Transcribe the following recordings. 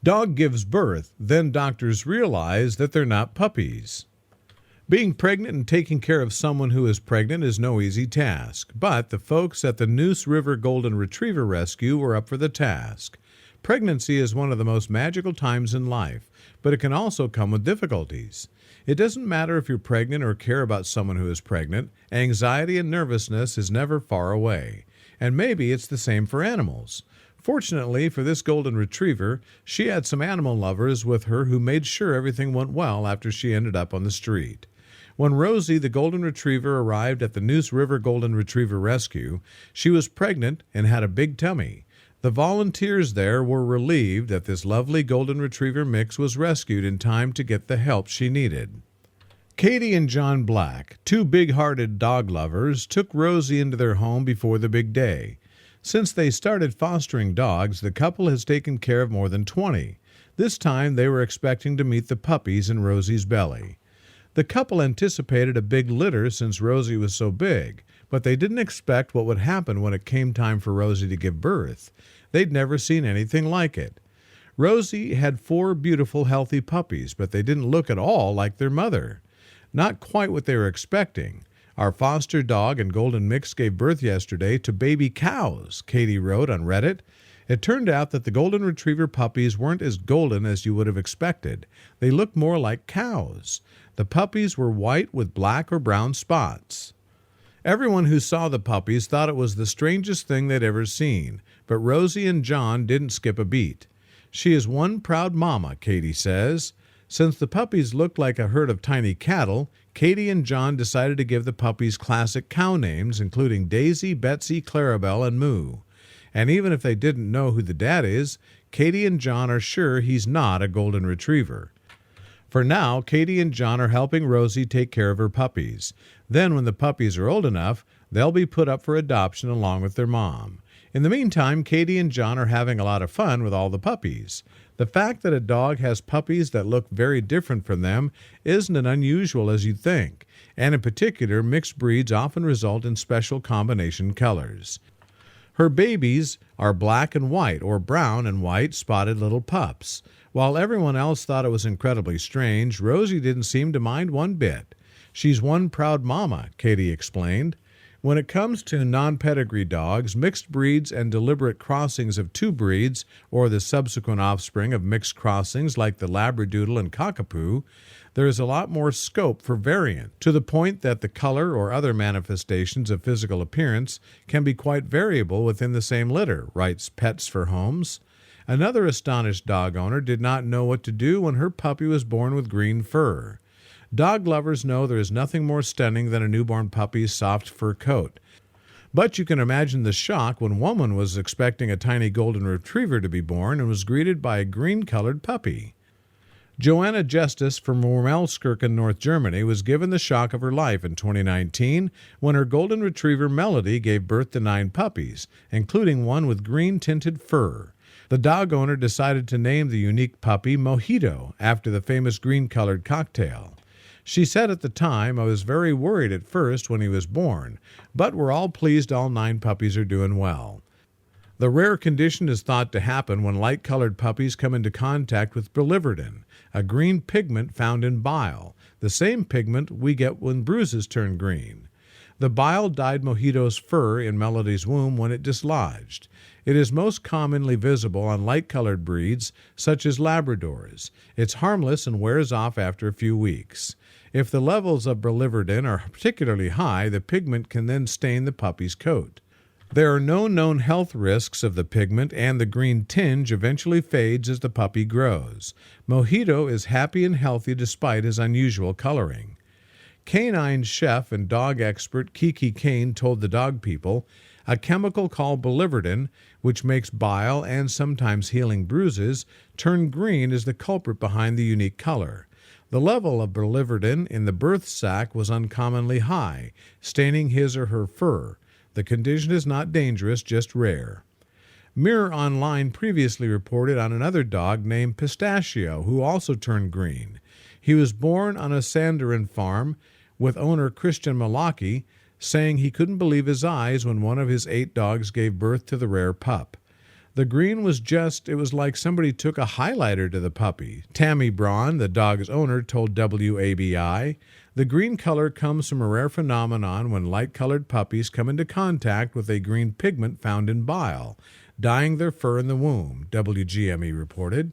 Dog gives birth, then doctors realize that they're not puppies. Being pregnant and taking care of someone who is pregnant is no easy task, but the folks at the Neuse River Golden Retriever Rescue were up for the task. Pregnancy is one of the most magical times in life, but it can also come with difficulties. It doesn't matter if you're pregnant or care about someone who is pregnant, anxiety and nervousness is never far away. And maybe it's the same for animals. Fortunately for this golden retriever, she had some animal lovers with her who made sure everything went well after she ended up on the street. When Rosie, the golden retriever, arrived at the Neuse River Golden Retriever Rescue, she was pregnant and had a big tummy. The volunteers there were relieved that this lovely golden retriever mix was rescued in time to get the help she needed. Katie and John Black, two big-hearted dog lovers, took Rosie into their home before the big day. Since they started fostering dogs, the couple has taken care of more than 20. This time they were expecting to meet the puppies in Rosie's belly. The couple anticipated a big litter since Rosie was so big, but they didn't expect what would happen when it came time for Rosie to give birth. They'd never seen anything like it. Rosie had 4 beautiful, healthy puppies, but they didn't look at all like their mother. Not quite what they were expecting. Our foster dog and golden mix gave birth yesterday to baby cows, Katie wrote on Reddit. It turned out that the golden retriever puppies weren't as golden as you would have expected. They looked more like cows. The puppies were white with black or brown spots. Everyone who saw the puppies thought it was the strangest thing they'd ever seen, but Rosie and John didn't skip a beat. She is one proud mama, Katie says. Since the puppies looked like a herd of tiny cattle, Katie and John decided to give the puppies classic cow names, including Daisy, Betsy, Clarabelle, and Moo. And even if they didn't know who the dad is, Katie and John are sure he's not a golden retriever. For now, Katie and John are helping Rosie take care of her puppies. Then, when the puppies are old enough, they'll be put up for adoption along with their mom. In the meantime, Katie and John are having a lot of fun with all the puppies. The fact that a dog has puppies that look very different from them isn't as unusual as you'd think, and in particular, mixed breeds often result in special combination colors. Her babies are black and white or brown and white spotted little pups. While everyone else thought it was incredibly strange, Rosie didn't seem to mind one bit. She's one proud mama, Katie explained. When it comes to non-pedigree dogs, mixed breeds and deliberate crossings of 2 breeds, or the subsequent offspring of mixed crossings like the Labradoodle and Cockapoo, there is a lot more scope for variant, to the point that the color or other manifestations of physical appearance can be quite variable within the same litter, writes Pets for Homes. Another astonished dog owner did not know what to do when her puppy was born with green fur. Dog lovers know there is nothing more stunning than a newborn puppy's soft fur coat. But you can imagine the shock when woman was expecting a tiny golden retriever to be born and was greeted by a green-colored puppy. Joanna Justice from Wormelskirchen, North Germany, was given the shock of her life in 2019 when her golden retriever Melody gave birth to 9 puppies, including one with green-tinted fur. The dog owner decided to name the unique puppy Mojito after the famous green-colored cocktail. She said at the time, "I was very worried at first when he was born, but we're all pleased all 9 puppies are doing well." The rare condition is thought to happen when light-colored puppies come into contact with biliverdin, a green pigment found in bile, the same pigment we get when bruises turn green. The bile dyed Mojito's fur in Melody's womb when it dislodged. It is most commonly visible on light-colored breeds, such as Labradors. It's harmless and wears off after a few weeks. If the levels of biliverdin are particularly high, the pigment can then stain the puppy's coat. There are no known health risks of the pigment, and the green tinge eventually fades as the puppy grows. Mojito is happy and healthy despite his unusual coloring. Canine chef and dog expert Kiki Kane told the Dog People, "A chemical called biliverdin, which makes bile and sometimes healing bruises, turn green is the culprit behind the unique color. The level of biliverdin in the birth sac was uncommonly high, staining his or her fur. The condition is not dangerous, just rare." Mirror Online previously reported on another dog named Pistachio, who also turned green. He was born on a Sandarin farm with owner Christian Malaki, saying he couldn't believe his eyes when one of his 8 dogs gave birth to the rare pup. The green was it was like somebody took a highlighter to the puppy. Tammy Braun, the dog's owner, told WABI, the green color comes from a rare phenomenon when light-colored puppies come into contact with a green pigment found in bile, dyeing their fur in the womb, WGME reported.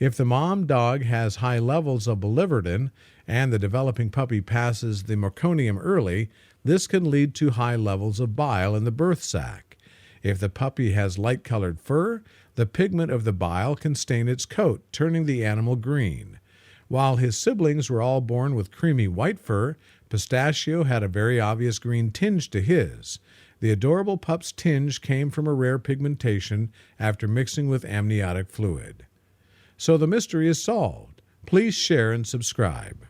If the mom dog has high levels of biliverdin and the developing puppy passes the meconium early, this can lead to high levels of bile in the birth sac. If the puppy has light-colored fur, the pigment of the bile can stain its coat, turning the animal green. While his siblings were all born with creamy white fur, Pistachio had a very obvious green tinge to his. The adorable pup's tinge came from a rare pigmentation after mixing with amniotic fluid. So the mystery is solved. Please share and subscribe.